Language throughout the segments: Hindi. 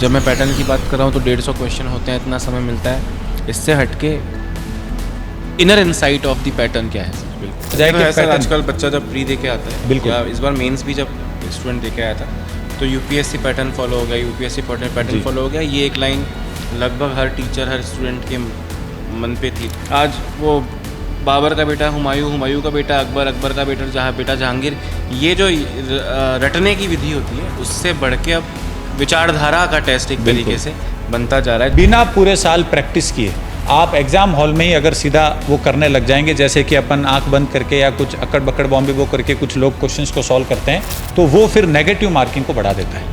जब मैं पैटर्न की बात कर रहा हूँ तो 150 क्वेश्चन होते हैं, इतना समय मिलता है। इससे हटके inner insight of the pattern क्या है सर? बिल्कुल सर, आजकल बच्चा जब प्री दे के आता है, बिल्कुल, या इस बार मेंस भी जब स्टूडेंट दे के आया था तो यूपीएससी पैटर्न फॉलो हो गया, यूपीएससी पैटर्न फॉलो हो गया, ये एक लाइन लगभग हर टीचर हर स्टूडेंट के मन पे थी। आज वो बाबर का बेटा हुमायूं, हुमायूं का बेटा अकबर, अकबर का बेटा जहांगीर, ये जो रटने की विधि होती है उससे बढ़ के अब विचारधारा का टेस्ट एक तरीके से बनता जा रहा है। बिना पूरे साल प्रैक्टिस किए आप एग्जाम हॉल में ही अगर सीधा वो करने लग जाएंगे, जैसे कि अपन आंख बंद करके या कुछ अकड़ बकड़ बॉम्बे वो करके कुछ लोग क्वेश्चंस को सॉल्व करते हैं, तो वो फिर नेगेटिव मार्किंग को बढ़ा देता है।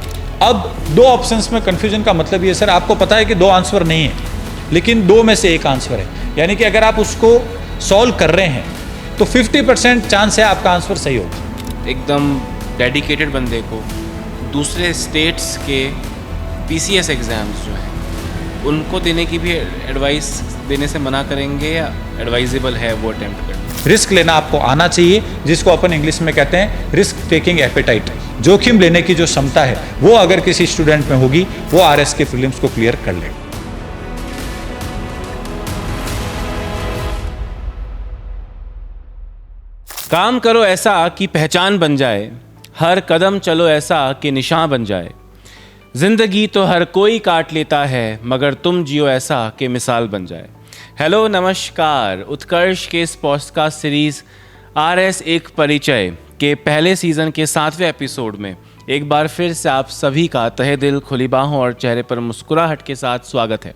अब दो ऑप्शंस में कंफ्यूजन का मतलब ये सर, आपको पता है कि दो आंसर नहीं है, लेकिन दो में से एक आंसर है, यानी कि अगर आप उसको सॉल्व कर रहे हैं तो 50% चांस है आपका आंसर सही होगा। एकदम डेडिकेटेड बंदे को दूसरे स्टेट्स के पीसीएस एग्ज़ाम्स जो हैं उनको देने की भी एडवाइस देने से मना करेंगे, या एडवाइजेबल है वो अटेम्प्ट करना? रिस्क लेना आपको आना चाहिए, जिसको अपन इंग्लिश में कहते हैं रिस्क टेकिंग एपेटाइट। जोखिम लेने की जो क्षमता है वो अगर किसी स्टूडेंट में होगी, वो आरएस के प्रीलिम्स को क्लियर कर लेगा। काम करो ऐसा कि पहचान बन जाए, हर कदम चलो ऐसा कि निशान बन जाए। जिंदगी तो हर कोई काट लेता है, मगर तुम जियो ऐसा कि मिसाल बन जाए। हेलो नमस्कार, उत्कर्ष के इस पॉडकास्ट सीरीज़ आरएस एक परिचय के पहले सीज़न के 7वें एपिसोड में एक बार फिर से आप सभी का तहे दिल, खुली बाहों और चेहरे पर मुस्कुराहट के साथ स्वागत है।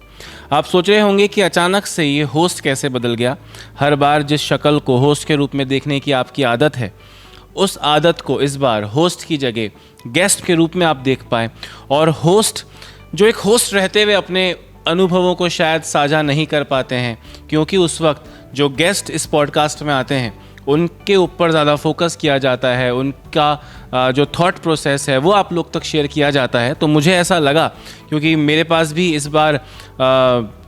आप सोच रहे होंगे कि अचानक से ये होस्ट कैसे बदल गया। हर बार जिस शक्ल को होस्ट के रूप में देखने की आपकी आदत है, उस आदत को इस बार होस्ट की जगह गेस्ट के रूप में आप देख पाएँ, और होस्ट जो एक होस्ट रहते हुए अपने अनुभवों को शायद साझा नहीं कर पाते हैं, क्योंकि उस वक्त जो गेस्ट इस पॉडकास्ट में आते हैं उनके ऊपर ज़्यादा फोकस किया जाता है, उनका जो थॉट प्रोसेस है वो आप लोग तक शेयर किया जाता है। तो मुझे ऐसा लगा, क्योंकि मेरे पास भी इस बार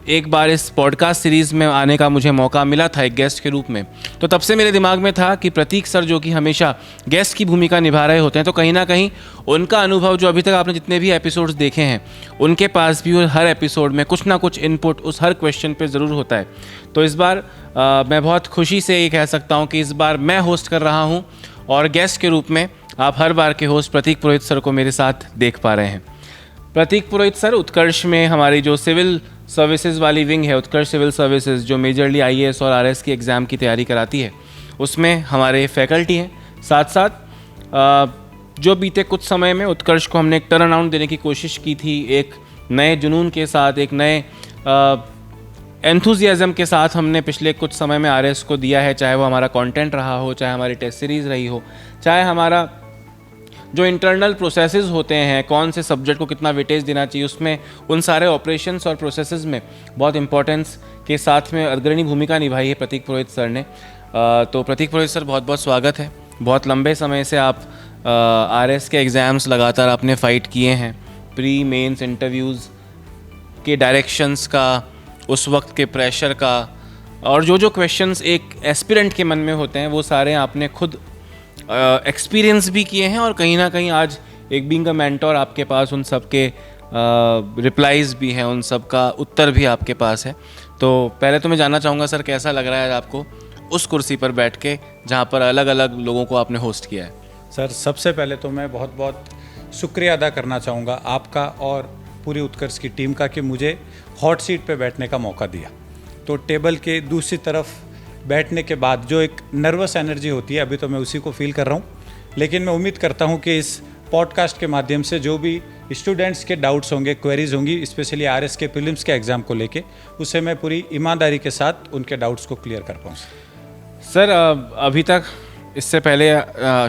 एक बार इस पॉडकास्ट सीरीज़ में आने का मुझे मौका मिला था एक गेस्ट के रूप में, तो तब से मेरे दिमाग में था कि प्रतीक सर जो कि हमेशा गेस्ट की भूमिका निभा रहे होते हैं, तो कहीं ना कहीं उनका अनुभव जो अभी तक आपने जितने भी एपिसोड्स देखे हैं उनके पास भी हर एपिसोड में कुछ ना कुछ इनपुट उस हर क्वेश्चन पे ज़रूर होता है। तो इस बार मैं बहुत खुशी से ये कह सकता हूँ कि इस बार मैं होस्ट कर रहा हूँ, और गेस्ट के रूप में आप हर बार के होस्ट प्रतीक पुरोहित सर को मेरे साथ देख पा रहे हैं। प्रतीक पुरोहित सर उत्कर्ष में हमारी जो सिविल सर्विसेज वाली विंग है, उत्कर्ष सिविल सर्विसेज, जो मेजरली आईएएस और आरएस की एग्ज़ाम की तैयारी कराती है, उसमें हमारे फैकल्टी हैं। साथ साथ जो बीते कुछ समय में उत्कर्ष को हमने एक टर्न अराउंड देने की कोशिश की थी, एक नए जुनून के साथ, एक नए एंथुजियाज़म के साथ हमने पिछले कुछ समय में आरएस को दिया है, चाहे वो हमारा कंटेंट रहा हो, चाहे हमारी टेस्ट सीरीज़ रही हो, चाहे हमारा जो इंटरनल प्रोसेसेस होते हैं, कौन से सब्जेक्ट को कितना वेटेज देना चाहिए, उसमें उन सारे ऑपरेशंस और प्रोसेसेस में बहुत इंपॉर्टेंस के साथ में अग्रणी भूमिका निभाई है प्रतीक पुरोहित सर ने। तो प्रतीक पुरोहित सर बहुत बहुत स्वागत है। बहुत लंबे समय से आप आरएस के एग्ज़ाम्स लगातार आपने फ़ाइट किए हैं, प्री मेंस इंटरव्यूज़ के डायरेक्शंस का, उस वक्त के प्रेशर का, और जो क्वेश्चंस एक एस्पिरेंट के मन में होते हैं वो सारे आपने खुद एक्सपीरियंस भी किए हैं, और कहीं ना कहीं आज एक बीइंग अ मेंटोर आपके पास उन सब के रिप्लाईज भी हैं, उन सब का उत्तर भी आपके पास है। तो पहले तो मैं जानना चाहूँगा सर, कैसा लग रहा है आपको उस कुर्सी पर बैठ के जहाँ पर अलग अलग लोगों को आपने होस्ट किया है? सर सबसे पहले तो मैं बहुत बहुत शुक्रिया अदा करना चाहूँगा आपका और पूरी उत्कर्ष की टीम का कि मुझे हॉट सीट पे बैठने का मौका दिया। तो टेबल के दूसरी तरफ बैठने के बाद जो एक नर्वस एनर्जी होती है, अभी तो मैं उसी को फील कर रहा हूँ, लेकिन मैं उम्मीद करता हूँ कि इस पॉडकास्ट के माध्यम से जो भी स्टूडेंट्स के डाउट्स होंगे, क्वेरीज होंगी, स्पेशली आरएस के प्रीलिम्स के एग्ज़ाम को लेके, उससे मैं पूरी ईमानदारी के साथ उनके डाउट्स को क्लियर कर पाऊँ। सर अभी तक इससे पहले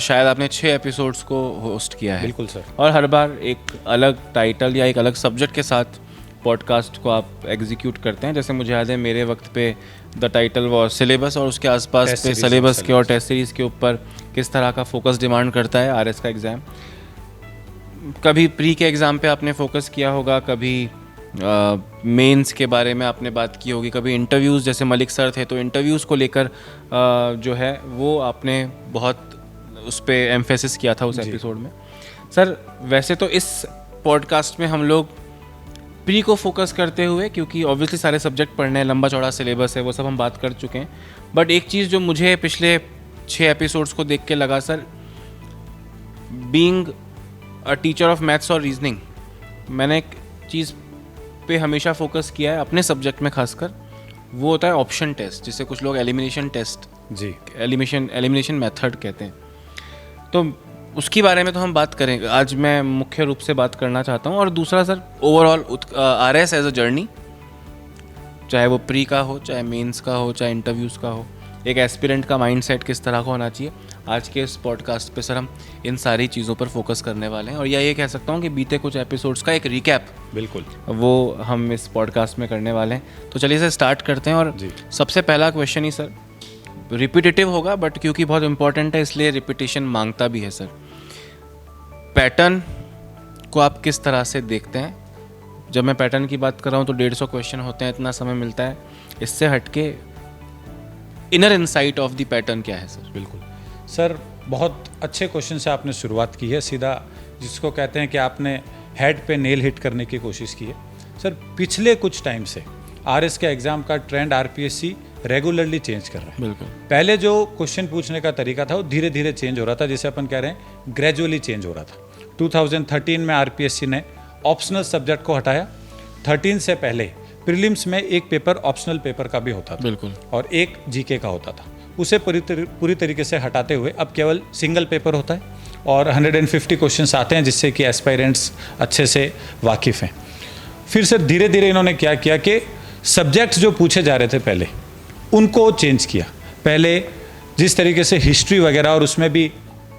शायद आपने 6 एपिसोड्स को होस्ट किया है। बिल्कुल सर। और हर बार एक अलग टाइटल या एक अलग सब्जेक्ट के साथ पॉडकास्ट को आप एग्जीक्यूट करते हैं। जैसे मुझे याद है मेरे वक्त पे द टाइटल वो सिलेबस, और उसके आसपास पे सिलेबस के और टेस्ट सीरीज़ के ऊपर किस तरह का फोकस डिमांड करता है आरएस का एग्ज़ाम। कभी प्री के एग्ज़ाम पे आपने फोकस किया होगा, कभी मेंस के बारे में आपने बात की होगी, कभी इंटरव्यूज़, जैसे मलिक सर थे तो इंटरव्यूज़ को लेकर जो है वो आपने बहुत उस पर एम्फेसिस किया था उस एपिसोड में। सर वैसे तो इस पॉडकास्ट में हम लोग प्री को फोकस करते हुए, क्योंकि ऑब्वियसली सारे सब्जेक्ट पढ़ने हैं, लंबा चौड़ा सिलेबस है, वो सब हम बात कर चुके हैं। बट एक चीज़ जो मुझे पिछले 6 एपिसोड्स को देख के लगा sir, being a teacher of maths और रीजनिंग, मैंने एक चीज़ पे हमेशा फोकस किया है अपने सब्जेक्ट में खासकर, वो होता है ऑप्शन टेस्ट, जिसे कुछ लोग एलिमिनेशन टेस्ट, जी, एलिमिनेशन मेथड कहते हैं। तो उसके बारे में तो हम बात करेंगे, आज मैं मुख्य रूप से बात करना चाहता हूँ। और दूसरा sir, overall RS as a journey, चाहे वो प्री का हो, चाहे मेंस का हो, चाहे इंटरव्यूज़ का हो, एक एस्पिरेंट का माइंडसेट किस तरह का होना चाहिए, आज के इस पॉडकास्ट पे सर हम इन सारी चीज़ों पर फोकस करने वाले हैं। और या ये कह सकता हूँ कि बीते कुछ एपिसोड्स का एक रिकैप, बिल्कुल, वो हम इस पॉडकास्ट में करने वाले हैं। तो चलिए सर स्टार्ट करते हैं। और जी। सबसे पहला क्वेश्चन ही सर रिपीटेटिव होगा, बट क्योंकि बहुत इंपॉर्टेंट है इसलिए रिपीटेशन मांगता भी है सर। पैटर्न को आप किस तरह से देखते हैं? जब मैं पैटर्न की बात कर रहा हूँ तो 150 क्वेश्चन होते हैं, इतना समय मिलता है, इससे हटके inner insight of the pattern क्या है सर? बिल्कुल सर, बहुत अच्छे क्वेश्चन से आपने शुरुआत की है, सीधा जिसको कहते हैं कि आपने हेड पे नेल हिट करने की कोशिश की है। सर, पिछले कुछ टाइम से आरएस के एग्ज़ाम का ट्रेंड आरपीएससी रेगुलरली चेंज कर रहा है। बिल्कुल। पहले जो क्वेश्चन पूछने का तरीका था वो धीरे धीरे चेंज हो रहा था, जिसे अपन कह रहे हैं ग्रेजुअली चेंज हो रहा था। 2013 में आरपीएससी ने ऑप्शनल सब्जेक्ट को हटाया। 13 से पहले प्रीलिम्स में एक पेपर ऑप्शनल पेपर का भी होता था, बिल्कुल, और एक जीके का होता था। उसे पूरी तरीके से हटाते हुए अब केवल सिंगल पेपर होता है और 150 क्वेश्चंस आते हैं, जिससे कि एस्पायरेंट्स अच्छे से वाकिफ़ हैं। फिर से धीरे धीरे इन्होंने क्या किया कि सब्जेक्ट्स जो पूछे जा रहे थे पहले, उनको चेंज किया। पहले जिस तरीके से हिस्ट्री वगैरह, और उसमें भी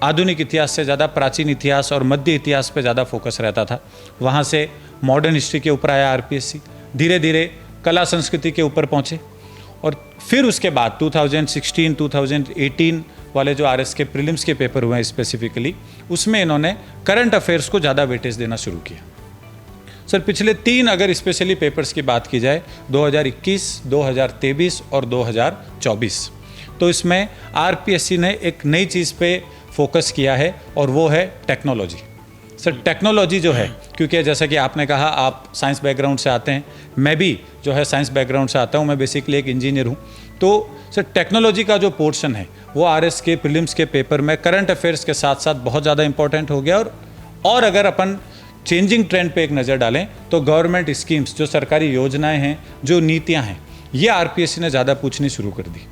आधुनिक इतिहास से ज़्यादा प्राचीन इतिहास और मध्य इतिहास पे ज़्यादा फोकस रहता था, वहाँ से मॉडर्न हिस्ट्री के ऊपर आया आरपीएससी। धीरे धीरे कला संस्कृति के ऊपर पहुँचे, और फिर उसके बाद 2016, 2018 वाले जो आरएस के प्रीलिम्स के पेपर हुए हैं स्पेसिफिकली, उसमें इन्होंने करंट अफेयर्स को ज़्यादा वेटेज देना शुरू किया। सर, पिछले 3 अगर स्पेशली पेपर्स की बात की जाए, 2021, 2023 और 2024, तो इसमें आरपीएससी ने एक नई चीज़ पे फोकस किया है, और वो है टेक्नोलॉजी। सर, टेक्नोलॉजी जो है, क्योंकि जैसा कि आपने कहा आप साइंस बैकग्राउंड से आते हैं, मैं भी जो है साइंस बैकग्राउंड से आता हूँ, मैं बेसिकली एक इंजीनियर हूँ। तो सर, टेक्नोलॉजी का जो पोर्शन है वो आरएस के प्रीलिम्स के पेपर में करंट अफेयर्स के साथ साथ बहुत ज़्यादा इंपॉर्टेंट हो गया। और अगर अपन चेंजिंग ट्रेंड पे एक नज़र डालें तो गवर्नमेंट स्कीम्स, जो सरकारी योजनाएं हैं, जो नीतियां हैं, ये आरपीएससी ने ज़्यादा पूछनी शुरू कर दी।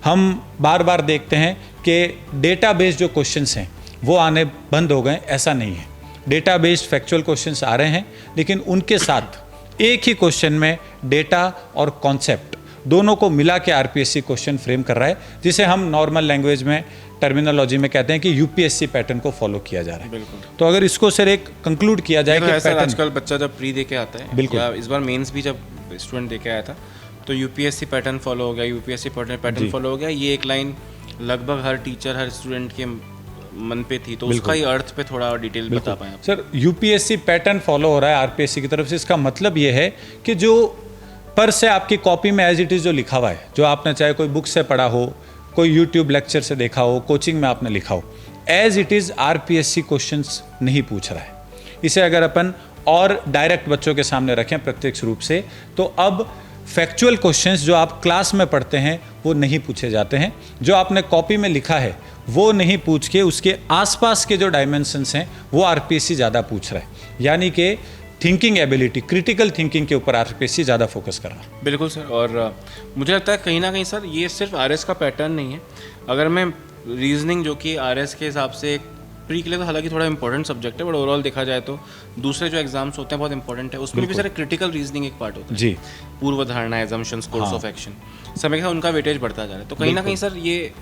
हम बार बार देखते हैं कि डेटाबेस जो क्वेश्चंस हैं वो आने बंद हो गए, ऐसा नहीं है। डेटाबेस्ड फैक्चुअल क्वेश्चंस आ रहे हैं, लेकिन उनके साथ एक ही क्वेश्चन में डेटा और कॉन्सेप्ट दोनों को मिला के आरपीएससी क्वेश्चन फ्रेम कर रहा है, जिसे हम नॉर्मल लैंग्वेज में, टर्मिनोलॉजी में कहते हैं कि यूपीएससी पैटर्न को फॉलो किया जा रहा है। बिल्कुल। तो अगर इसको सर एक कंक्लूड किया जाए कि पैटर्न, आजकल बच्चा जब प्री दे के आता है, बिल्कुल, या इस बार मेंस भी जब स्टूडेंट दे के आया था, तो यूपीएससी पैटर्न फॉलो हो गया, यूपीएससी पैटर्न फॉलो हो गया, ये एक लाइन लगभग हर टीचर, हर स्टूडेंट के मन पे थी। तो उसका ही अर्थ पे थोड़ा और डिटेल बता पाएं आप? सर, यूपीएससी पैटर्न फॉलो हो रहा है आरपीएससी की तरफ से। इसका मतलब ये है कि जो पर से आपकी कॉपी में एज इट इज़ जो लिखा हुआ है, जो आपने चाहे कोई बुक से पढ़ा हो, कोई यूट्यूब लेक्चर से देखा हो, कोचिंग में आपने लिखा हो, as it is RPSC questions नहीं पूछ रहा है। इसे अगर अपन और डायरेक्ट बच्चों के सामने रखें प्रत्यक्ष रूप से, तो अब फैक्चुअल क्वेश्चंस जो आप क्लास में पढ़ते हैं वो नहीं पूछे जाते हैं। जो आपने कॉपी में लिखा है वो नहीं पूछ के उसके आसपास के जो डायमेंशंस हैं वो आरपीएससी ज़्यादा पूछ रहा है। यानी कि थिंकिंग एबिलिटी, क्रिटिकल थिंकिंग के ऊपर आरपीएससी ज़्यादा फोकस कर रहा है। बिल्कुल सर। और मुझे लगता है कहीं ना कहीं सर ये सिर्फ आरएस का पैटर्न नहीं है। अगर मैं रीजनिंग, जो कि आरएस के हिसाब से एक प्री के लिए तो हालांकि थोड़ा इंपॉर्टेंट सब्जेक्ट है, बट ओवरऑल देखा जाए तो दूसरे जो एग्जाम्स होते हैं बहुत इंपॉर्टेंट है, उसमें भी सर क्रिटिकल रीजनिंग एक पार्ट होता है जी, पूर्व धारणा, एजम्पशंस, कोर्स ऑफ एक्शन, समय के साथ उनका वेटेज बढ़ता जा रहा है। तो कहीं ना कहीं सर ये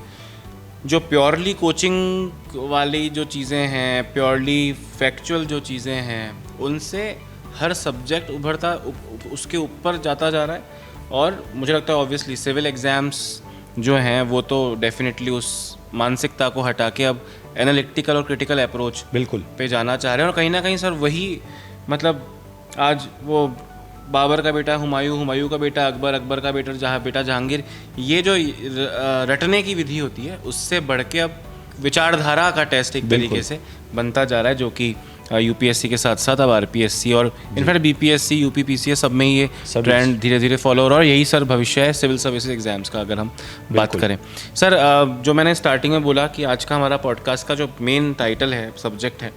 जो प्योरली कोचिंग वाली जो चीज़ें हैं, प्योरली फैक्चुअल जो चीज़ें हैं, उनसे हर सब्जेक्ट उभरता उसके ऊपर जाता जा रहा है। और मुझे लगता है ऑब्वियसली सिविल एग्ज़ाम्स जो हैं वो तो डेफिनेटली उस मानसिकता को हटा के अब एनालिटिकल और क्रिटिकल अप्रोच बिल्कुल पे जाना चाह रहे हैं। और कहीं ना कहीं सर वही, मतलब आज वो बाबर का बेटा हुमायूं, हुमायूं का बेटा अकबर, अकबर का बेटा जहांगीर, ये जो रटने की विधि होती है उससे बढ़ के अब विचारधारा का टेस्ट एक तरीके से बनता जा रहा है, जो कि यूपीएससी के साथ साथ अब आरपीएससी और इनफैक्ट बीपीएससी, यूपीपीसीएस सब में ही ये ट्रेंड धीरे धीरे फॉलो हो रहा है और यही सर भविष्य है सिविल सर्विसेज एग्जाम्स का अगर हम बात करें। सर जो मैंने स्टार्टिंग में बोला कि आज का हमारा पॉडकास्ट का जो मेन टाइटल है, सब्जेक्ट है,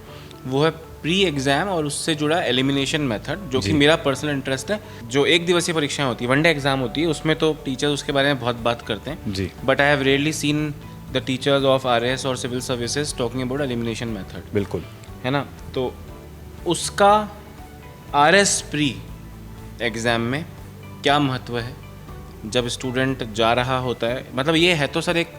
वो है प्री एग्जाम और उससे जुड़ा एलिमिनेशन मेथड, जो कि मेरा पर्सनल इंटरेस्ट है। जो एक दिवसीय परीक्षाएं होती है, वनडे एग्जाम होती है, उसमें तो टीचर्स उसके बारे में बहुत बात करते हैं जी, but I have rarely seen the teachers of RS और civil services talking about elimination method. बिल्कुल, है ना। तो उसका आरएस प्री एग्ज़ाम में क्या महत्व है जब स्टूडेंट जा रहा होता है? मतलब ये है तो सर एक,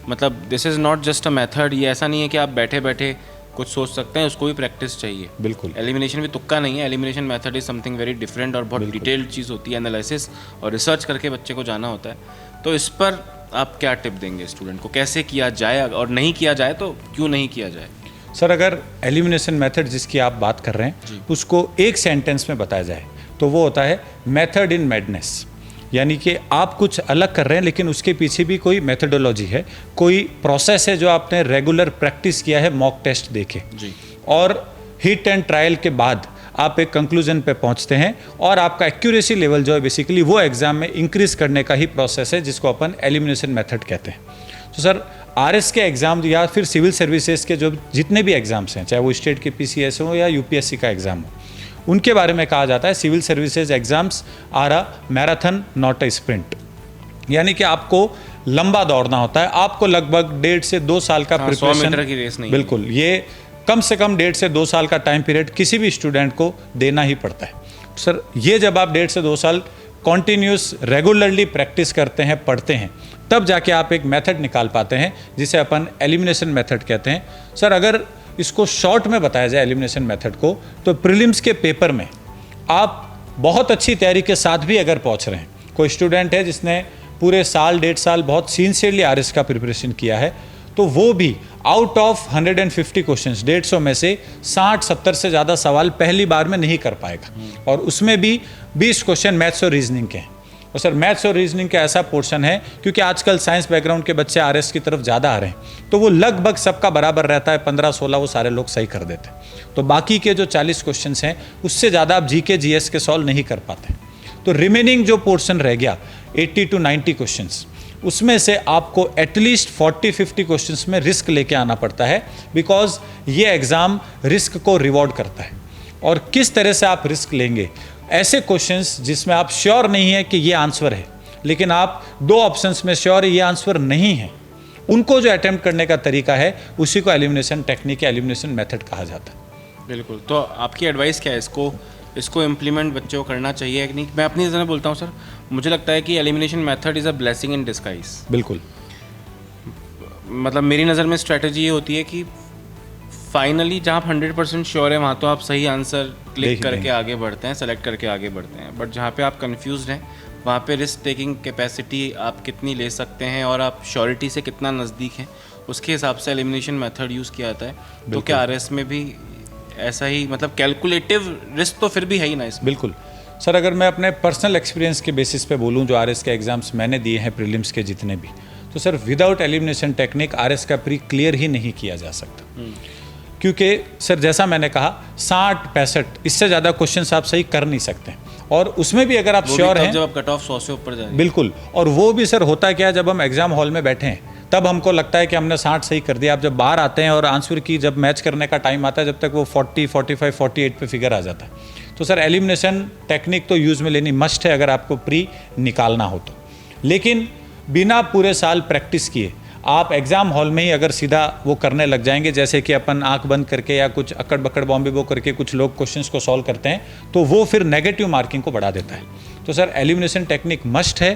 मतलब this is not just a method, ये ऐसा नहीं है कि आप बैठे बैठे कुछ सोच सकते हैं, उसको भी प्रैक्टिस चाहिए। बिल्कुल, एलिमिनेशन भी तुक्का नहीं है, elimination method is something very different और बहुत डिटेल्ड चीज़ होती है, एनालिसिस और रिसर्च करके बच्चे को जाना होता है। तो इस पर आप क्या टिप देंगे स्टूडेंट को, कैसे किया जाए और नहीं किया जाए तो क्यों नहीं किया जाए? सर अगर एलिमिनेशन मेथड जिसकी आप बात कर रहे हैं उसको एक सेंटेंस में बताया जाए तो वो होता है मेथड इन मैडनेस। यानी कि आप कुछ अलग कर रहे हैं लेकिन उसके पीछे भी कोई मेथडोलॉजी है, कोई प्रोसेस है जो आपने रेगुलर प्रैक्टिस किया है मॉक टेस्ट देके जी, और हिट एंड ट्रायल के बाद आप एक कंक्लूजन पे पहुंचते हैं और आपका एक्यूरेसी लेवल जो है बेसिकली वो एग्जाम में इंक्रीज करने का ही प्रोसेस है जिसको अपन एलिमिनेशन मेथड कहते हैं। तो सर आरएस के एग्ज़ाम या फिर सिविल सर्विसेज के जो जितने भी एग्ज़ाम्स हैं, चाहे वो स्टेट के पीसीएस हो या यूपीएससी का एग्ज़ाम हो, उनके बारे में कहा जाता है civil services exams are a marathon not a sprint. यानी कि आपको लंबा दौड़ना होता है, आपको लगभग 1.5 से 2 साल का प्रिपरेशन, 100 मीटर की रेस नहीं, बिल्कुल, ये कम से कम 1.5 से 2 साल का टाइम पीरियड किसी भी स्टूडेंट को देना ही पड़ता है। सर ये जब आप 1.5 से 2 साल कॉन्टीन्यूस रेगुलरली प्रैक्टिस करते हैं, पढ़ते हैं, तब जाके आप एक मेथड निकाल पाते हैं जिसे अपन एलिमिनेशन मेथड कहते हैं। सर अगर इसको शॉर्ट में बताया जाए एलिमिनेशन मेथड को, तो प्रीलिम्स के पेपर में आप बहुत अच्छी तैयारी के साथ भी अगर पहुंच रहे हैं, कोई स्टूडेंट है जिसने पूरे साल 1.5 साल बहुत सिंसियरली आरएस का प्रिपरेशन किया है, तो वो भी आउट ऑफ 150 क्वेश्चंस 150 में से 60-70 से ज़्यादा सवाल पहली बार में नहीं कर पाएगा और उसमें भी 20 क्वेश्चन मैथ्स और रीजनिंग के हैं। और सर मैथ्स और रीजनिंग का ऐसा पोर्शन है क्योंकि आजकल साइंस बैकग्राउंड के बच्चे आरएस की तरफ ज़्यादा आ रहे हैं, तो वो लगभग सबका बराबर रहता है, 15-16 वो सारे लोग सही कर देते हैं। तो बाकी के जो 40 क्वेश्चंस हैं उससे ज़्यादा आप जीके जीएस के सॉल्व नहीं कर पाते। तो रिमेनिंग जो पोर्शन रह गया 80 to 90 क्वेश्चंस, उसमें से आपको एटलीस्ट 40-50 क्वेश्चंस में रिस्क लेके आना पड़ता है, बिकॉज ये एग्ज़ाम रिस्क को रिवॉर्ड करता है। और किस तरह से आप रिस्क लेंगे, ऐसे क्वेश्चंस जिसमें आप श्योर नहीं है कि ये आंसर है, लेकिन आप 2 ऑप्शंस में श्योर है ये आंसर नहीं है, उनको जो अटेम्प्ट करने का तरीका है उसी को एलिमिनेशन टेक्निक या एलिमिनेशन मेथड कहा जाता है। बिल्कुल। तो आपकी एडवाइस क्या है, इसको इम्प्लीमेंट बच्चों को करना चाहिए कि नहीं? मैं अपनी नज़र में बोलता हूँ सर, मुझे लगता है कि elimination method is a blessing in disguise. बिल्कुल, मतलब मेरी नज़र में स्ट्रैटेजी ये होती है कि फाइनली जहाँ आप 100% श्योर है वहाँ तो आप सही आंसर क्लिक करके आगे बढ़ते हैं, सेलेक्ट करके आगे बढ़ते हैं, बट जहाँ पे आप कंफ्यूज्ड हैं वहाँ पे रिस्क टेकिंग कैपेसिटी आप कितनी ले सकते हैं और आप श्योरिटी से कितना नज़दीक हैं, उसके हिसाब से एलिमिनेशन मेथड यूज़ किया जाता है। तो क्या आरएस में भी ऐसा ही, मतलब कैलकुलेटिव रिस्क तो फिर भी है ही ना इसमें? बिल्कुल सर, अगर मैं अपने पर्सनल एक्सपीरियंस के बेसिस पे बोलूँ, जो आरएस के एग्ज़ाम्स मैंने दिए हैं प्रीलिम्स के जितने भी, तो sir without elimination technique RS का प्री क्लियर ही नहीं किया जा सकता। क्योंकि सर जैसा मैंने कहा 60-65 इससे ज़्यादा क्वेश्चन आप सही कर नहीं सकते, और उसमें भी अगर आप श्योर हैं, जब आप कट ऑफ 100 से ऊपर जाए। बिल्कुल, और वो भी सर होता क्या है, जब हम एग्जाम हॉल में बैठे हैं तब हमको लगता है कि हमने 60 सही कर दिया। आप जब बाहर आते हैं और आंसर की जब मैच करने का टाइम आता है, जब तक वो 40, 45, 48 पे फिगर आ जाता है। तो सर एलिमिनेशन टेक्निक तो यूज़ में लेनी मस्ट है अगर आपको प्री निकालना हो तो, लेकिन बिना पूरे साल प्रैक्टिस किए आप एग्ज़ाम हॉल में ही अगर सीधा वो करने लग जाएंगे, जैसे कि अपन आंख बंद करके या कुछ अक्कड़ बक्कड़ बॉम्बे बो करके कुछ लोग क्वेश्चंस को सॉल्व करते हैं, तो वो फिर नेगेटिव मार्किंग को बढ़ा देता है। तो सर एलिमिनेशन टेक्निक मस्ट है,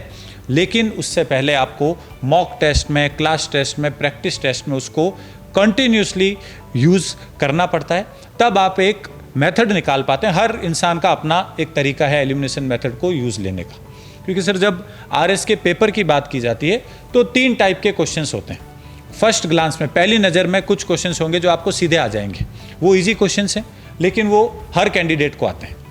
लेकिन उससे पहले आपको मॉक टेस्ट में, क्लास टेस्ट में, प्रैक्टिस टेस्ट में उसको कंटिन्यूसली यूज़ करना पड़ता है, तब आप एक मेथड निकाल पाते हैं। हर इंसान का अपना एक तरीका है एलिमिनेशन मेथड को यूज़ लेने का, क्योंकि सर जब आरएस के पेपर की बात की जाती है तो 3 टाइप के क्वेश्चंस होते हैं। फर्स्ट ग्लांस में, पहली नज़र में कुछ क्वेश्चंस होंगे जो आपको सीधे आ जाएंगे, वो इजी क्वेश्चंस हैं, लेकिन वो हर कैंडिडेट को आते हैं।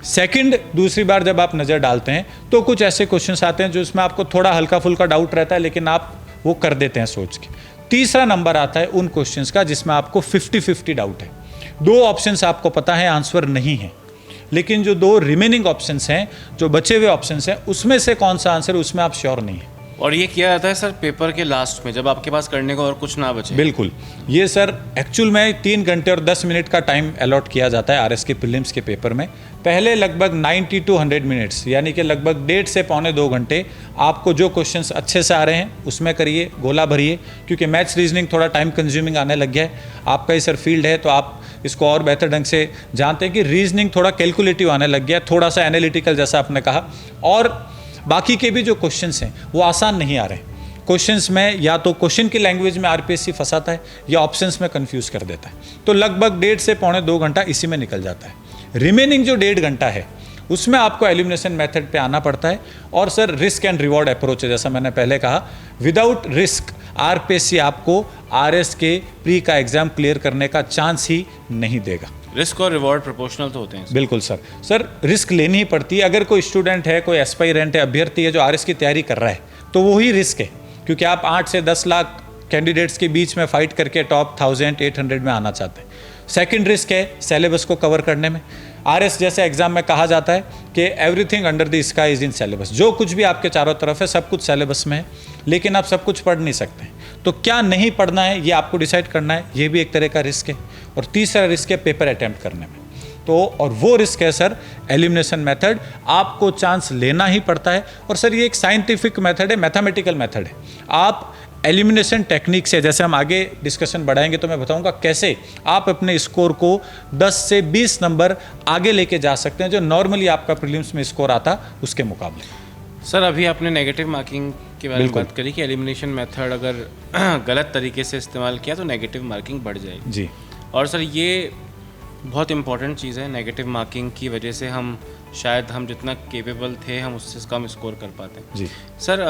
सेकंड, दूसरी बार जब आप नज़र डालते हैं तो कुछ ऐसे क्वेश्चंस आते हैं जो इसमें आपको थोड़ा हल्का फुल्का डाउट रहता है, लेकिन आप वो कर देते हैं सोच के। तीसरा नंबर आता है उन क्वेश्चंस का जिसमें आपको 50-50 डाउट है, 2 ऑप्शंस आपको पता है आंसर नहीं है, लेकिन जो 2 रिमेनिंग ऑप्शंस हैं, जो बचे हुए ऑप्शंस हैं, उसमें से कौन सा आंसर है उसमें आप श्योर नहीं है। और ये किया जाता है सर पेपर के लास्ट में, जब आपके पास करने को और कुछ ना बचे। बिल्कुल, ये सर एक्चुअल में 3 घंटे और 10 मिनट का टाइम अलॉट किया जाता है आरएस के प्रीलिम्स के पेपर में। पहले लगभग 90 to 100 मिनट्स, यानी कि लगभग 1.5 से पौने 2 घंटे आपको जो क्वेश्चंस अच्छे से आ रहे हैं उसमें करिए, गोला भरिए, क्योंकि मैथ्स रीजनिंग थोड़ा टाइम कंज्यूमिंग आने लग गया है। आपका ही सर फील्ड है तो आप इसको और बेहतर ढंग से जानते हैं कि रीजनिंग थोड़ा कैलकुलेटिव आने लग गया है, थोड़ा सा एनालिटिकल जैसा आपने कहा, और बाकी के भी जो क्वेश्चंस हैं वो आसान नहीं आ रहे हैं। क्वेश्चंस में या तो क्वेश्चन की लैंग्वेज में आरपीएससी फंसाता है या ऑप्शंस में कंफ्यूज कर देता है, तो लगभग 1.5 से पौने 2 घंटा इसी में निकल जाता है। रिमेनिंग जो 1.5 घंटा है उसमें आपको एलिमिनेशन मेथड पे आना पड़ता है, और sir risk and reward approach है, जैसा मैंने पहले कहा। विदाउट रिस्क आरपीएससी आपको आरएस के प्री का एग्जाम क्लियर करने का चांस ही नहीं देगा। रिस्क और रिवॉर्ड प्रोपोर्शनल तो होते हैं। बिल्कुल सर, सर रिस्क लेनी ही पड़ती है। अगर कोई स्टूडेंट है, कोई एस्पायरेंट है, अभ्यर्थी है जो आरएस की तैयारी कर रहा है, तो वही रिस्क है, क्योंकि आप 8 से 10 लाख कैंडिडेट्स के बीच में फाइट करके टॉप 1800 में आना चाहते हैं। सेकंड रिस्क है सिलेबस को कवर करने में। आरएस जैसे एग्जाम में कहा जाता है कि everything under the sky is in syllabus, जो कुछ भी आपके चारों तरफ है सब कुछ सिलेबस में है, लेकिन आप सब कुछ पढ़ नहीं सकते। तो क्या नहीं पढ़ना है ये आपको डिसाइड करना है, ये भी एक तरह का रिस्क है। और तीसरा रिस्क है पेपर अटैम्प्ट करने में, तो और वो रिस्क है सर एलिमिनेशन मेथड। आपको चांस लेना ही पड़ता है, और सर ये एक साइंटिफिक मेथड है, मैथमेटिकल मेथड है। आप एलिमिनेशन टेक्निक से, जैसे हम आगे डिस्कशन बढ़ाएंगे तो मैं बताऊंगा कैसे आप अपने स्कोर को 10 से 20 नंबर आगे लेके जा सकते हैं, जो नॉर्मली आपका प्रीलिम्स में स्कोर आता उसके मुकाबले। सर अभी आपने नेगेटिव मार्किंग के बारे में बात करी कि एलिमिनेशन मेथड अगर गलत तरीके से इस्तेमाल किया तो नेगेटिव मार्किंग बढ़ जाएगी जी। और सर ये बहुत इंपॉर्टेंट चीज़ है। नेगेटिव मार्किंग की वजह से हम शायद हम जितना केपेबल थे हम उससे कम स्कोर कर पाते हैं। जी सर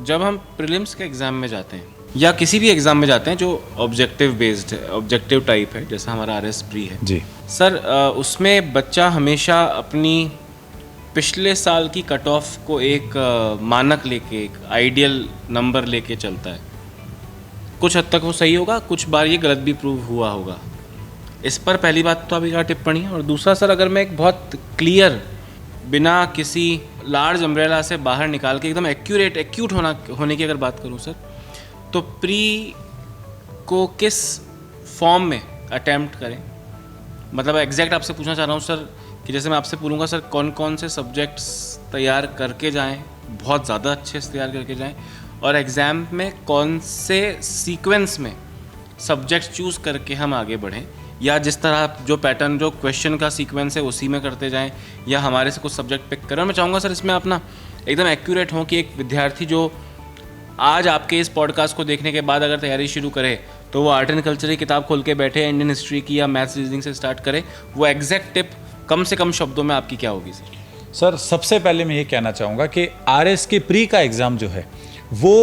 जब हम प्रीलिम्स के एग्ज़ाम में जाते हैं या किसी भी एग्ज़ाम में जाते हैं जो ऑब्जेक्टिव बेस्ड है, ऑब्जेक्टिव टाइप है, जैसा हमारा आरएस प्री है जी सर, उसमें बच्चा हमेशा अपनी पिछले साल की कट ऑफ को एक मानक लेके, एक आइडियल नंबर लेके चलता है। कुछ हद तक वो सही होगा, कुछ बार ये गलत भी प्रूव हुआ होगा। इस पर पहली बात तो आपकी क्या टिप्पणी है? और दूसरा सर, अगर मैं एक बहुत क्लियर, बिना किसी लार्ज अम्ब्रेला से बाहर निकाल के एकदम एक्यूट होने की अगर बात करूँ सर, तो प्री को किस फॉर्म में अटैम्प्ट करें? मतलब एग्जैक्ट आपसे पूछना चाह रहा हूँ सर कि जैसे मैं आपसे पूछूंगा सर कौन कौन से सब्जेक्ट्स तैयार करके जाएं, बहुत ज़्यादा अच्छे से तैयार करके जाएं, और एग्ज़ाम में कौन से सीक्वेंस में सब्जेक्ट्स चूज़ करके हम आगे बढ़ें, या जिस तरह जो पैटर्न, जो क्वेश्चन का सीक्वेंस है उसी में करते जाएं, या हमारे से कुछ सब्जेक्ट पिक करें। मैं चाहूँगा सर इसमें आप ना एकदम एक्यूरेट हों कि एक विद्यार्थी जो आज आपके इस पॉडकास्ट को देखने के बाद अगर तैयारी शुरू करे तो वो आर्ट एंड कल्चर की किताब खोल के बैठे, इंडियन हिस्ट्री की या मैथ्स रीजनिंग से स्टार्ट करे। वो एग्जैक्ट टिप कम से कम शब्दों में आपकी क्या होगी सर? सर सबसे पहले मैं ये कहना चाहूँगा कि आरएस के प्री का एग्ज़ाम जो है वो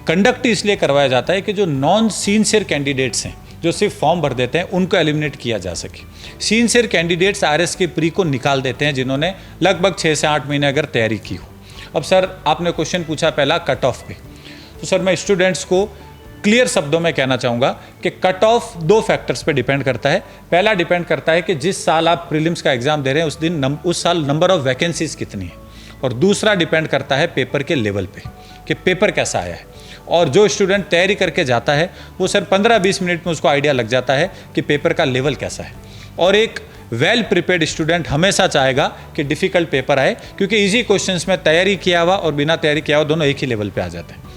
कंडक्ट इसलिए करवाया जाता है कि जो नॉन सिंसियर कैंडिडेट्स हैं, जो सिर्फ फॉर्म भर देते हैं, उनको एलिमिनेट किया जा सके। सिंसियर कैंडिडेट्स आरएस के प्री को निकाल देते हैं जिन्होंने लगभग 6 से 8 महीने अगर तैयारी की हो। अब सर आपने क्वेश्चन पूछा पहला कट ऑफ पे, तो सर मैं स्टूडेंट्स को क्लियर शब्दों में कहना चाहूँगा कि कट ऑफ 2 फैक्टर्स पे डिपेंड करता है। पहला डिपेंड करता है कि जिस साल आप प्रीलिम्स का एग्जाम दे रहे हैं उस साल नंबर ऑफ वैकेंसीज कितनी है, और दूसरा डिपेंड करता है पेपर के लेवल पे कि पेपर कैसा आया है। और जो स्टूडेंट तैयारी करके जाता है वो सर 15-20 मिनट में उसको आइडिया लग जाता है कि पेपर का लेवल कैसा है। और एक वेल प्रिपेयर्ड स्टूडेंट हमेशा चाहेगा कि डिफ़िकल्ट पेपर आए, क्योंकि इजी क्वेश्चंस में तैयारी किया हुआ और बिना तैयारी किया हुआ दोनों एक ही लेवल पे आ जाते हैं।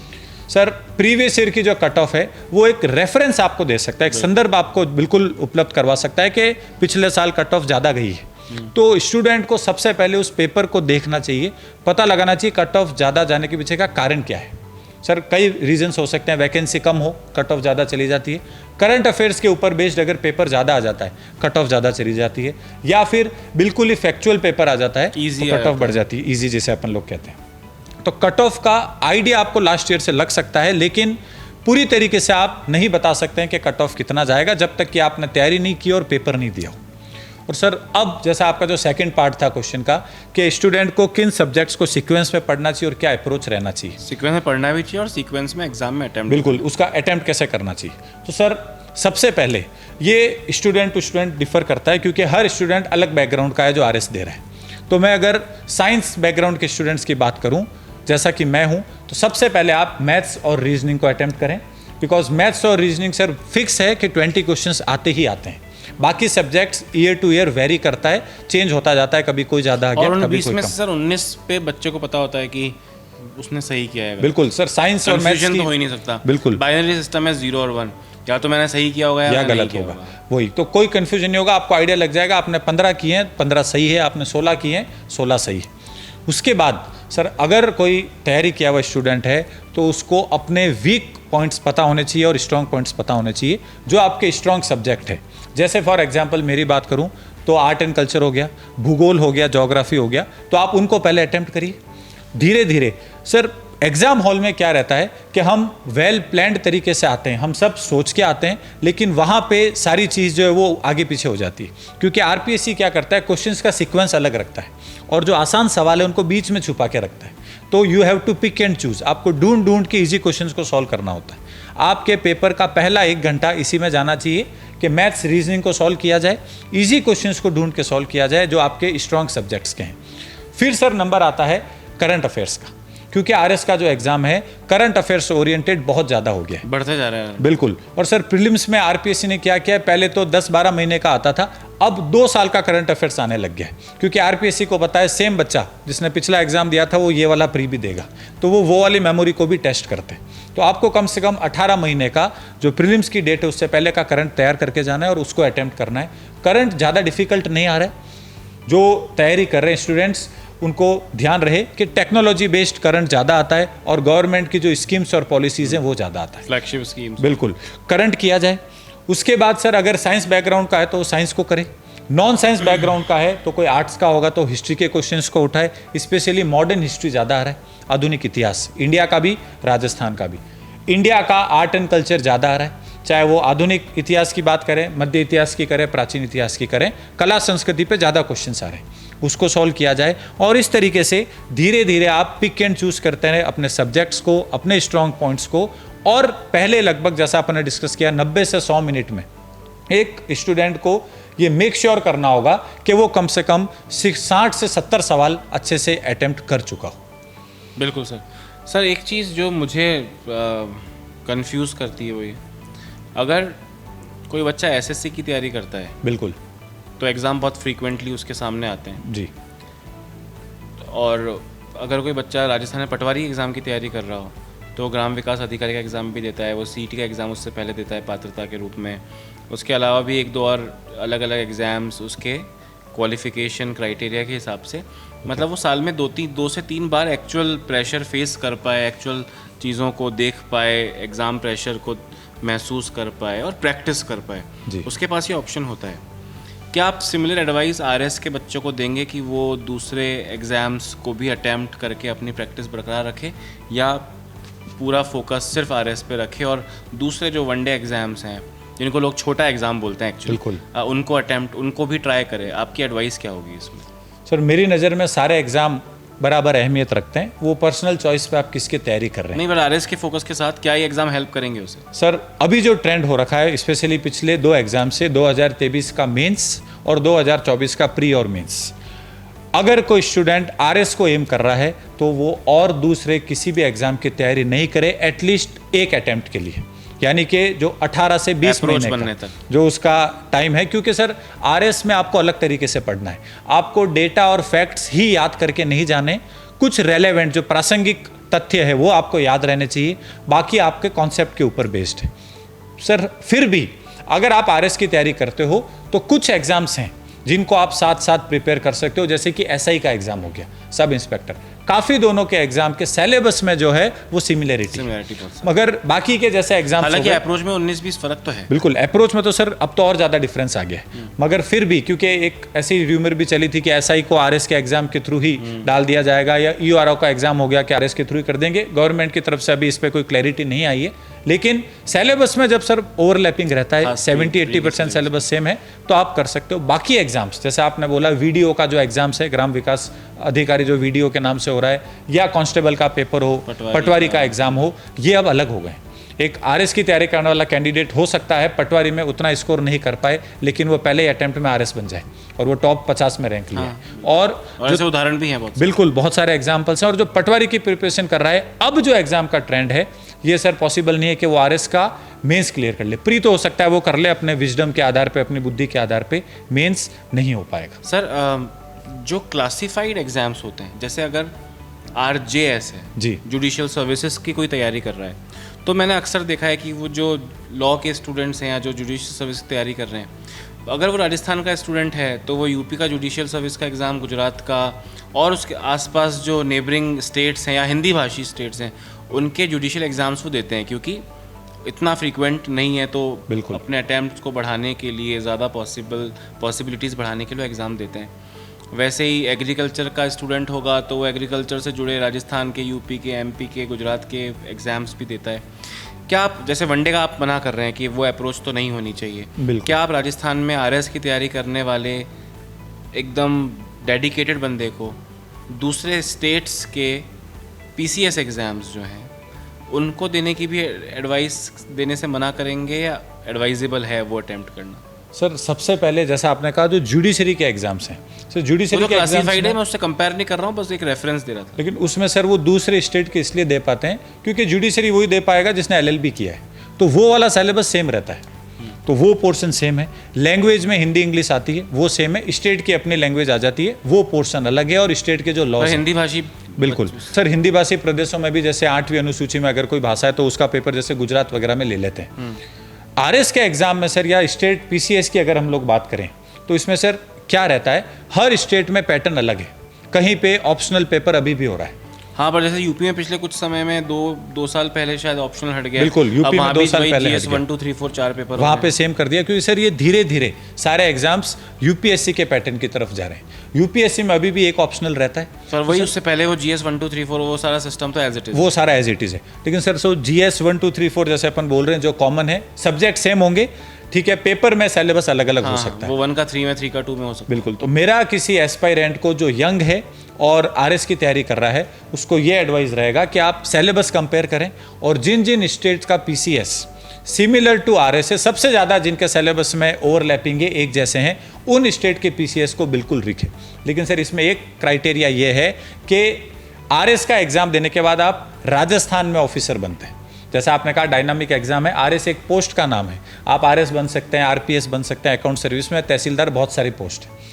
सर प्रीवियस ईयर की जो कट ऑफ है वो एक रेफरेंस आपको दे सकता है, एक संदर्भ आपको बिल्कुल उपलब्ध करवा सकता है कि पिछले साल कट ऑफ ज़्यादा गई है। तो स्टूडेंट को सबसे पहले उस पेपर को देखना चाहिए, पता लगाना चाहिए कट ऑफ ज़्यादा जाने के पीछे का कारण क्या है। सर कई रीजंस हो सकते हैं, वैकेंसी कम हो, कट ऑफ ज़्यादा चली जाती है, करंट अफेयर्स के ऊपर बेस्ड अगर पेपर ज़्यादा आ जाता है कट ऑफ ज़्यादा चली जाती है, या फिर बिल्कुल ही फैक्चुअल पेपर आ जाता है तो कट ऑफ बढ़ जाती है, ईजी जिसे अपन लोग कहते हैं। तो कट ऑफ का आइडिया आपको लास्ट ईयर से लग सकता है, लेकिन पूरी तरीके से आप नहीं बता सकते हैं कि कट ऑफ कितना जाएगा जब तक कि आपने तैयारी नहीं की और पेपर नहीं दिया हो। और सर अब जैसा आपका जो सेकंड पार्ट था क्वेश्चन का कि स्टूडेंट को किन सब्जेक्ट्स को सीक्वेंस में पढ़ना चाहिए और क्या अप्रोच रहना चाहिए। सीक्वेंस में पढ़ना भी चाहिए और सीक्वेंस में एग्जाम में अटेम्प्ट, बिल्कुल, उसका अटेम्प्ट कैसे करना चाहिए। तो सर सबसे पहले ये स्टूडेंट टू स्टूडेंट डिफर करता है, क्योंकि हर स्टूडेंट अलग बैकग्राउंड का है जो आरएस दे रहा है। तो मैं अगर साइंस बैकग्राउंड के स्टूडेंट्स की बात करूं, जैसा कि मैं हूं, तो सबसे पहले आप मैथ्स और रीजनिंग को अटेम्प्ट करें, बिकॉज मैथ्स और रीजनिंग सर फिक्स है कि 20 क्वेश्चंस आते ही आते हैं। बाकी subjects year two year very करता है, चेंज होता जाता है, कभी कोई ज़्यादा आ गया, और कभी 20 कोई में कम। से सर 19 पे बच्चे को पता होता है कि उसने सही किया है। बिल्कुल सर, साइंस और मैथ्स कंफ्यूजन की तो हो ही नहीं सकता। बिल्कुल बाइनरी सिस्टम है 0 और 1, या तो मैंने सही किया होगा या मैंने नहीं गलत किया होगा, वही तो कोई कंफ्यूजन नहीं होगा, आपको आइडिया लग जाएगा आपने 15 किए हैं, 15 सही है, आपने 16 किए हैं, 16 सही है। उसके बाद सर अगर कोई तैयारी किया हुआ स्टूडेंट है तो उसको अपने वीक पॉइंट्स पता होने चाहिए और स्ट्रॉन्ग पॉइंट्स पता होने चाहिए जो आपके स्ट्रॉन्ग सब्जेक्ट है। जैसे फॉर एग्जांपल मेरी बात करूं तो आर्ट एंड कल्चर हो गया, भूगोल हो गया, ज्योग्राफी हो गया, तो आप उनको पहले अटेम्प्ट करिए धीरे धीरे। सर एग्जाम हॉल में क्या रहता है कि हम वेल प्लान्ड तरीके से आते हैं, हम सब सोच के आते हैं, लेकिन वहाँ पे सारी चीज़ जो है वो आगे पीछे हो जाती है, क्योंकि आरपीएससी क्या करता है, क्वेश्चंस का सीक्वेंस अलग रखता है और जो आसान सवाल है उनको बीच में छुपा के रखता है। तो you have to pick and choose, आपको ढूंढ ढूंढ के ईजी क्वेश्चंस को सॉल्व करना होता है। आपके पेपर का पहला 1 घंटा इसी में जाना चाहिए कि मैथ्स रीजनिंग को सॉल्व किया जाए, ईजी क्वेश्चंस को ढूंढ के सॉल्व किया जाए जो आपके स्ट्रॉन्ग सब्जेक्ट्स के हैं। फिर सर नंबर आता है करंट अफेयर्स का, क्योंकि आरएस का जो एग्जाम है करंट अफेयर्स ओरिएंटेड बहुत ज़्यादा हो गया है, बढ़ते जा रहे हैं। बिल्कुल। और सर प्रीलिम्स में आरपीएससी ने क्या किया, पहले तो 10-12 महीने का आता था, अब 2 साल का करंट अफेयर्स आने लग गया है, क्योंकि आरपीएससी को पता है सेम बच्चा जिसने पिछला एग्जाम दिया था वो ये वाला प्री भी देगा, तो वो वाली मेमोरी को भी टेस्ट करते हैं। तो आपको कम से कम 18 महीने का जो प्रीलिम्स की डेट है उससे पहले का करंट तैयार करके जाना है और उसको अटेम्प्ट करना है। करंट ज़्यादा डिफिकल्ट नहीं आ रहा है, जो तैयारी कर रहे हैं स्टूडेंट्स उनको ध्यान रहे कि टेक्नोलॉजी बेस्ड करंट ज़्यादा आता है और गवर्नमेंट की जो स्कीम्स और पॉलिसीज़ हैं वो ज़्यादा आता है, फ्लैगशिप स्कीम्स। बिल्कुल करंट किया जाए। उसके बाद सर अगर साइंस बैकग्राउंड का है तो साइंस को करे, नॉन साइंस बैकग्राउंड का है तो कोई आर्ट्स का होगा तो हिस्ट्री के क्वेश्चंस को उठाए, स्पेशली मॉडर्न हिस्ट्री ज़्यादा आ रहा है, आधुनिक इतिहास इंडिया का भी राजस्थान का भी। इंडिया का आर्ट एंड कल्चर ज़्यादा आ रहा है, चाहे वो आधुनिक इतिहास की बात करें, मध्य इतिहास की करें, प्राचीन इतिहास की करें, कला संस्कृति पे ज़्यादा क्वेश्चंस आ रहे हैं, उसको सॉल्व किया जाए। और इस तरीके से धीरे धीरे आप पिक एंड चूज करते हैं अपने सब्जेक्ट्स को, अपने स्ट्रॉन्ग पॉइंट्स को। और पहले लगभग जैसा आपने डिस्कस किया 90 से 100 मिनट में एक स्टूडेंट को ये मेक श्योर करना होगा कि वो कम से कम 60 से 70 सवाल अच्छे से अटेम्प्ट कर चुका हो। बिल्कुल सर। सर एक चीज़ जो मुझे कंफ्यूज करती है वो ये, अगर कोई बच्चा एसएससी की तैयारी करता है बिल्कुल, तो एग्ज़ाम बहुत फ्रीक्वेंटली उसके सामने आते हैं जी। और अगर कोई बच्चा राजस्थान में पटवारी एग्ज़ाम की तैयारी कर रहा हो तो ग्राम विकास अधिकारी का एग्ज़ाम भी देता है, वो सीटी का एग्ज़ाम उससे पहले देता है पात्रता के रूप में। उसके अलावा भी 1-2 और अलग अलग एग्ज़ाम्स उसके क्वालिफ़िकेशन क्राइटेरिया के हिसाब से, मतलब वो साल में 2 से 3 बार एक्चुअल प्रेशर फेस कर पाए, एक्चुअल चीज़ों को देख पाए, एग्ज़ाम प्रेशर को महसूस कर पाए और प्रैक्टिस कर पाए, उसके पास ये ऑप्शन होता है। क्या आप सिमिलर एडवाइस आरएस के बच्चों को देंगे कि वो दूसरे एग्ज़ाम्स को भी अटैम्प्ट करके अपनी प्रैक्टिस बरकरार रखें, या पूरा फोकस सिर्फ आरएस पे रखें और दूसरे जो वनडे एग्ज़ाम्स हैं जिनको लोग छोटा एग्ज़ाम बोलते हैं एक्चुअली, उनको भी ट्राई करें? आपकी एडवाइस क्या होगी इसमें? सर मेरी नज़र में सारे एग्ज़ाम बराबर अहमियत रखते हैं, वो पर्सनल चॉइस पे आप किसकी तैयारी कर रहे हैं। नहीं, पर आरएस के फोकस के साथ क्या ये एग्ज़ाम हेल्प करेंगे उसे? सर अभी जो ट्रेंड हो रखा है स्पेशली पिछले 2 एग्ज़ाम से, 2023 का मेंस और 2024 का प्री और मेंस, अगर कोई स्टूडेंट आरएस को एम कर रहा है तो वो और दूसरे किसी भी एग्ज़ाम की तैयारी नहीं करे, एटलीस्ट एक अटेम्प्ट के लिए, यानी कि जो 18 से 20 महीने का जो उसका टाइम है। क्योंकि सर आरएस में आपको अलग तरीके से पढ़ना है, आपको डेटा और फैक्ट्स ही याद करके नहीं जाने, कुछ रेलेवेंट जो प्रासंगिक तथ्य है वो आपको याद रहने चाहिए, बाकी आपके कॉन्सेप्ट के ऊपर बेस्ड है। सर फिर भी अगर आप आरएस की तैयारी करते हो तो कुछ एग्जाम्स हैं जिनको आप साथ साथ प्रिपेयर कर सकते हो, जैसे कि एसआई का एग्जाम हो गया, सब इंस्पेक्टर, काफ़ी दोनों के एग्जाम के सिलेबस में जो है वो सिमिलरिटी, मगर बाकी के जैसे एग्जाम, हालांकि अप्रोच में 19-20 फर्क तो है। बिल्कुल, अप्रोच में तो सर अब तो और ज़्यादा डिफरेंस आ गया है, मगर फिर भी क्योंकि एक ऐसी र्यूमर भी चली थी कि एसआई को आरएस के एग्जाम के थ्रू ही डाल दिया जाएगा, या ईओआरओ का एग्जाम हो गया कि आरएस के थ्रू ही कर देंगे, गवर्नमेंट की तरफ से अभी इस पर कोई क्लैरिटी नहीं आई है। लेकिन सिलेबस में जब सर ओवरलैपिंग रहता है, 70-80% सिलेबस सेम है, तो आप कर सकते हो। बाकी एग्जाम्स जैसे आपने बोला वीडियो का जो एग्जाम्स है, ग्राम विकास अधिकारी जो वीडियो के नाम से हो रहा है, या कांस्टेबल का पेपर हो, पटवारी का एग्जाम हो, ये अब अलग हो गए। एक आरएस की तैयारी करने वाला कैंडिडेट हो सकता है पटवारी में उतना स्कोर नहीं कर पाए, लेकिन वो पहले ही अटेम्प्ट में आरएस बन जाए और वो टॉप 50 में रैंक लिए। और ऐसे उदाहरण भी हैं बहुत। बिल्कुल, बहुत सारे एग्जाम्पल्स हैं। और जो पटवारी की प्रिपरेशन कर रहा है, अब जो एग्जाम का ट्रेंड है, ये सर पॉसिबल नहीं है कि वो आरएस का मेंस क्लियर कर ले। प्री तो हो सकता है वो कर ले अपने विजडम के आधार पे, अपनी बुद्धि के आधार पे, मेंस नहीं हो पाएगा। सर जो क्लासिफाइड एग्जाम्स होते हैं, जैसे अगर RJS है जी, जुडिशियल सर्विसेज की कोई तैयारी कर रहा है, तो मैंने अक्सर देखा है कि वो जो लॉ के स्टूडेंट्स हैं या जो जुडिशियल सर्विस की तैयारी कर रहे हैं, अगर वो राजस्थान का स्टूडेंट है तो वो यूपी का जुडिशियल सर्विस का एग्ज़ाम, गुजरात का और उसके आसपास जो नेबरिंग स्टेट्स हैं या हिंदी भाषी स्टेट्स हैं उनके जुडिशियल एग्ज़ाम्स वो देते हैं, क्योंकि इतना फ्रीक्वेंट नहीं है, तो बिल्कुल अपने अटैम्प्ट को बढ़ाने के लिए, ज़्यादा पॉसिबिलिटीज़ बढ़ाने के लिए एग्ज़ाम देते हैं। वैसे ही एग्रीकल्चर का स्टूडेंट होगा तो वो एग्रीकल्चर से जुड़े राजस्थान के, यूपी के, MP के, गुजरात के एग्ज़ाम्स भी देता है। क्या आप, जैसे वनडे का आप मना कर रहे हैं कि वो अप्रोच तो नहीं होनी चाहिए, क्या आप राजस्थान में RS की तैयारी करने वाले एकदम डेडिकेटेड बंदे को दूसरे स्टेट्स के PCS एग्ज़ाम्स जो हैं उनको देने की भी एडवाइस देने से मना करेंगे, या एडवाइजेबल है वो अटेम्प्ट करना? सर सबसे पहले जैसा आपने कहा, जो जुडिशरी के एग्जाम्स हैं, सर जुडिशरी के एग्जाम्स है, मैं उससे कंपेयर नहीं कर रहा हूँ, बस एक रेफरेंस दे रहा था। लेकिन उसमें सर वो दूसरे स्टेट के इसलिए दे पाते हैं क्योंकि जुडिशरी वही दे पाएगा जिसने LLB किया है, तो वो वाला सिलेबस सेम रहता है, तो वो पोर्शन सेम है। लैंग्वेज में हिंदी इंग्लिश आती है, वो सेम है। स्टेट की अपनी लैंग्वेज आ जाती है, वो पोर्शन अलग है। और स्टेट के जो लॉ, हिंदी भाषी, बिल्कुल सर, हिंदी भाषी प्रदेशों में भी जैसे 8वीं अनुसूची में अगर कोई भाषा है तो उसका पेपर जैसे गुजरात वगैरह में ले लेते हैं। RS के एग्जाम में सर, या स्टेट PCS की अगर हम लोग बात करें तो इसमें सर क्या रहता है, हर स्टेट में पैटर्न अलग है। कहीं पे ऑप्शनल पेपर अभी भी हो रहा है। हाँ, पर जैसे यूपी में पिछले कुछ समय में दो साल पहले शायद ऑप्शनल हट गया। बिल्कुल, यूपी में 2 साल पहले GS 1 2 3 4 4 पेपर वहाँ पे सेम कर दिया, क्योंकि सर ये धीरे धीरे सारे एग्जाम्स UPSC के पैटर्न की तरफ जा रहे हैं। UPSC में अभी भी एक ऑप्शनल रहता है सर, वही उससे पहले वो GS 1 2 3 4 वो सारा सिस्टम तो एज इट इज, वो सारा एज इट इज है। लेकिन सर GS 1 2 3 4 जैसे अपन बोल रहे हैं, जो कॉमन है, सब्जेक्ट सेम होंगे, ठीक है, पेपर में सिलेबस अलग अलग हो सकता है। वो 1 का 3 में, 3 का 2 में हो सकता है। बिल्कुल। तो मेरा किसी एस्पायरेंट को जो यंग है और RS की तैयारी कर रहा है, उसको ये एडवाइस रहेगा कि आप सिलेबस कंपेयर करें, और जिन जिन स्टेट्स का PCS सिमिलर टू RS है, सबसे ज़्यादा जिनके सिलेबस में ओवरलैपिंग है, एक जैसे हैं, उन स्टेट के PCS को बिल्कुल लिखें। लेकिन सर इसमें एक क्राइटेरिया ये है कि RS का एग्ज़ाम देने के बाद आप राजस्थान में ऑफिसर बनते हैं। जैसा आपने कहा डायनामिक एग्जाम है, RS एक पोस्ट का नाम है। आप RS बन सकते हैं, RPS बन सकते हैं, अकाउंट सर्विस में तहसीलदार, बहुत सारी पोस्ट है।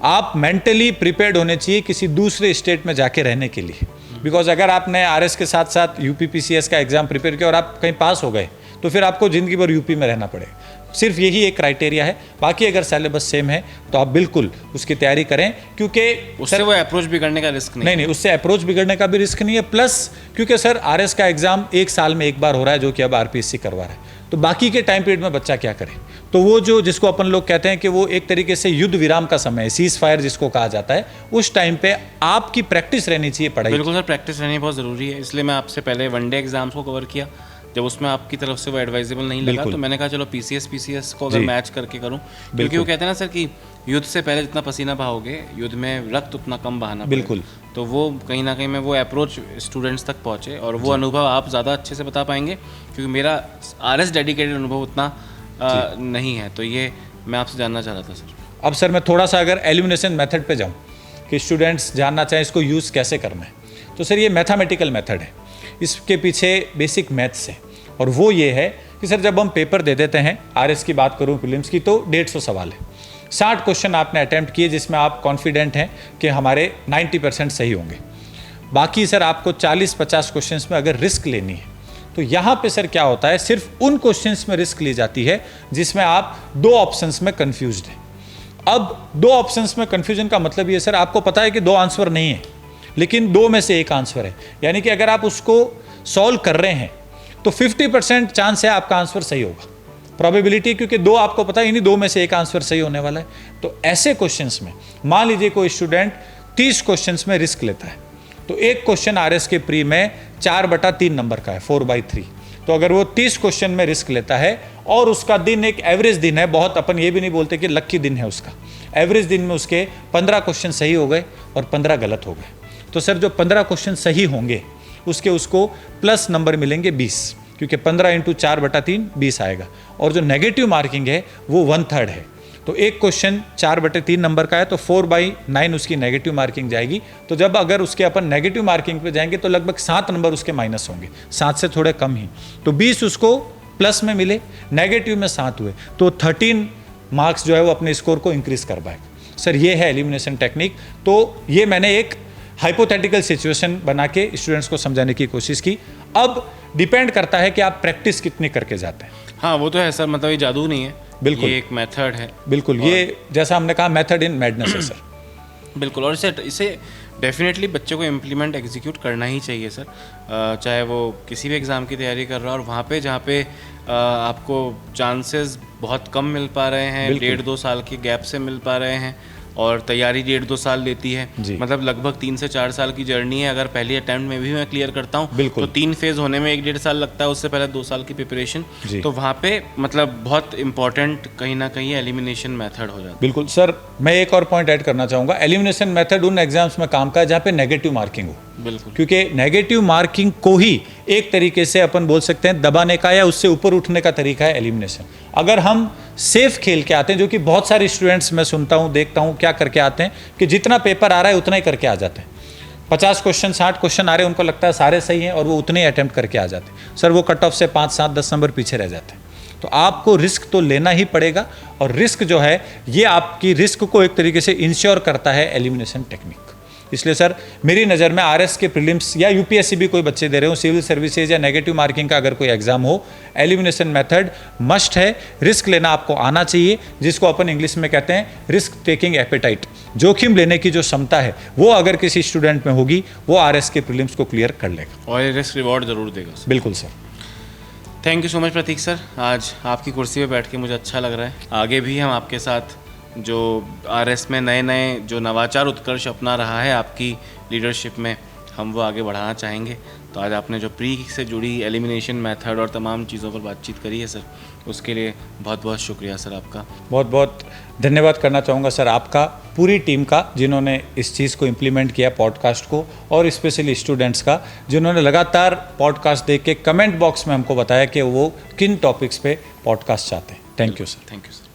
आप मेंटली प्रिपेयर्ड होने चाहिए किसी दूसरे स्टेट में जाके रहने के लिए, बिकॉज अगर आपने RS के साथ साथ UPPCS का एग्जाम प्रिपेयर किया और आप कहीं पास हो गए तो फिर आपको जिंदगी भर यूपी में रहना पड़ेगा। सिर्फ यही एक क्राइटेरिया है। बाकी अगर सिलेबस सेम है तो आप बिल्कुल उसकी तैयारी करें, क्योंकि उससे वो अप्रोच बिगड़ने का रिस्क नहीं, उससे अप्रोच बिगड़ने का भी रिस्क नहीं है। प्लस क्योंकि सर RS का एग्जाम 1 साल में एक बार हो रहा है, जो कि अब RPSC करवा रहा है, तो बाकी के टाइम पीरियड में बच्चा क्या करे? तो वो जो जिसको अपन लोग कहते हैं कि वो एक तरीके से युद्ध विराम का समय है, सीज फायर जिसको कहा जाता है, उस टाइम पे आपकी प्रैक्टिस रहनी चाहिए पढ़ाई। बिल्कुल सर, प्रैक्टिस रहनी बहुत ज़रूरी है। इसलिए मैं आपसे पहले वनडे एग्जाम्स को कवर किया, जब उसमें आपकी तरफ से वो एडवाइजेबल नहीं लगा तो मैंने कहा चलो PCS को अगर मैच करके करूं, क्योंकि वो कहते हैं ना सर कि युद्ध से पहले जितना पसीना बहाओगे, युद्ध में रक्त उतना कम बहाना। बिल्कुल। तो वो कहीं ना कहीं में वो अप्रोच स्टूडेंट्स तक पहुँचे, और वो अनुभव आप ज़्यादा अच्छे से बता पाएंगे, क्योंकि मेरा RS डेडिकेटेड अनुभव उतना नहीं है। तो ये मैं आपसे जानना चाह रहा था सर। अब सर मैं थोड़ा सा अगर एलिमिनेशन मेथड पे जाऊँ कि स्टूडेंट्स जानना चाहें इसको यूज़ कैसे करना है, तो सर ये मैथमेटिकल मेथड है, इसके पीछे बेसिक मैथ्स है। और वो ये है कि सर जब हम पेपर दे देते हैं, RS की बात करूँ प्रीलिम्स की, तो 150 सवाल है, 60 क्वेश्चन आपने अटैम्प्ट किए जिसमें आप कॉन्फिडेंट हैं कि हमारे 90% सही होंगे। बाकी सर आपको 40-50 क्वेश्चंस में अगर रिस्क लेनी है, तो यहाँ पे सर क्या होता है, सिर्फ उन क्वेश्चंस में रिस्क ली जाती है जिसमें आप 2 ऑप्शंस में कंफ्यूज्ड हैं। अब 2 ऑप्शंस में कंफ्यूजन का मतलब ये सर, आपको पता है कि 2 आंसर नहीं है, लेकिन 2 में से 1 आंसर है, यानी कि अगर आप उसको सॉल्व कर रहे हैं तो 50% चांस है आपका आंसर सही होगा, प्रोबेबिलिटी, क्योंकि 2 आपको पता है, इन्हीं 2 में से 1 आंसर सही होने वाला है। तो ऐसे क्वेश्चंस में मान लीजिए कोई स्टूडेंट 30 क्वेश्चंस में रिस्क लेता है, तो एक क्वेश्चन RS के प्री में 4/3 नंबर का है, 4/3। तो अगर वो 30 क्वेश्चन में रिस्क लेता है और उसका दिन एक एवरेज दिन है, बहुत अपन ये भी नहीं बोलते कि लक्की दिन है उसका, एवरेज दिन में उसके 15 क्वेश्चन सही हो गए और 15 गलत हो गए, तो सर जो 15 क्वेश्चन सही होंगे उसको प्लस नंबर मिलेंगे 20, क्योंकि 15 × 4/3 20 आएगा, और जो नेगेटिव मार्किंग है वो 1/3 है। तो एक क्वेश्चन 4/3 नंबर का है तो 4/9 उसकी नेगेटिव मार्किंग जाएगी। तो जब अगर उसके अपन नेगेटिव मार्किंग पे जाएंगे तो लगभग 7 नंबर उसके माइनस होंगे, 7 से थोड़े कम ही। तो 20 उसको प्लस में मिले, नेगेटिव में 7 हुए, तो 13 मार्क्स जो है वो अपने स्कोर को इंक्रीज कर पाएगा। सर ये है एलिमिनेशन टेक्निक। तो ये मैंने एक हाइपोथेटिकल सिचुएशन बना के स्टूडेंट्स को समझाने की कोशिश की। अब डिपेंड करता है कि आप प्रैक्टिस कितनी करके जाते हैं। हाँ वो तो है सर, मतलब ये जादू नहीं है, बिल्कुल ये एक मेथड है। बिल्कुल, ये जैसा हमने कहा मेथड इन मैडनेस है सर। बिल्कुल, और इसे डेफिनेटली बच्चों को इम्प्लीमेंट एग्जीक्यूट करना ही चाहिए सर, चाहे वो किसी भी एग्ज़ाम की तैयारी कर रहा है और वहाँ पे जहाँ पे आपको चांसेस बहुत कम मिल पा रहे हैं, 1.5-2 साल के गैप से मिल पा रहे हैं, और तैयारी 1.5-2 साल लेती है, मतलब लगभग 3 से 4 साल की जर्नी है। अगर पहली अटैम्प्ट में भी मैं क्लियर करता हूँ तो 3 फेज होने में 1-1.5 साल लगता है, उससे पहले 2 साल की प्रिपरेशन। तो वहाँ पे मतलब बहुत इंपॉर्टेंट कहीं ना कहीं एलिमिनेशन मेथड हो जाता है। बिल्कुल सर, मैं एक और पॉइंट ऐड करना चाहूँगा। एलिमिनेशन मेथड उन एग्जाम्स में काम का है जहाँ पे नेगेटिव मार्किंग हो। बिल्कुल, क्योंकि नेगेटिव मार्किंग को ही एक तरीके से अपन बोल सकते हैं दबाने का या उससे ऊपर उठने का तरीका है एलिमिनेशन। अगर हम सेफ खेल के आते हैं, जो कि बहुत सारे स्टूडेंट्स मैं सुनता हूँ, देखता हूँ, क्या करके आते हैं कि जितना पेपर आ रहा है उतना ही करके आ जाते हैं। 50 क्वेश्चन 60 क्वेश्चन आ रहे हैं, उनको लगता है सारे सही हैं और वो उतने ही अटेम्प्ट करके आ जाते हैं। सर वो कट ऑफ से 5, 7, 10 नंबर पीछे रह जाते हैं। तो आपको रिस्क तो लेना ही पड़ेगा, और रिस्क जो है ये आपकी रिस्क को एक तरीके से इंश्योर करता है एलिमिनेशन टेक्निक। इसलिए सर मेरी नज़र में आरएस के प्रीलिम्स या यूपीएससी भी कोई बच्चे दे रहे हो, सिविल सर्विसेज या नेगेटिव मार्किंग का अगर कोई एग्जाम हो, एलिमिनेशन मेथड मस्ट है। रिस्क लेना आपको आना चाहिए, जिसको अपन इंग्लिश में कहते हैं रिस्क टेकिंग एपेटाइट। जोखिम लेने की जो क्षमता है वो अगर किसी स्टूडेंट में होगी, वो आरएस के प्रीलिम्स को क्लियर कर लेगा और रिस्क रिवॉर्ड जरूर देगा सर। बिल्कुल sir. Thank you so much Pratik sir, आज आपकी कुर्सी पे बैठ के मुझे अच्छा लग रहा है। आगे भी हम आपके साथ जो आरएस में नए नए जो नवाचार उत्कर्ष अपना रहा है आपकी लीडरशिप में, हम वो आगे बढ़ाना चाहेंगे। तो आज आपने जो प्री से जुड़ी एलिमिनेशन मेथड और तमाम चीज़ों पर बातचीत करी है सर, उसके लिए बहुत बहुत शुक्रिया सर आपका। बहुत बहुत धन्यवाद करना चाहूँगा सर आपका, पूरी टीम का जिन्होंने इस चीज़ को इम्प्लीमेंट किया पॉडकास्ट को, और स्पेशली स्टूडेंट्स का जिन्होंने लगातार पॉडकास्ट देख के कमेंट बॉक्स में हमको बताया कि वो किन टॉपिक्स पे पॉडकास्ट चाहते हैं। Thank you sir. Thank you sir.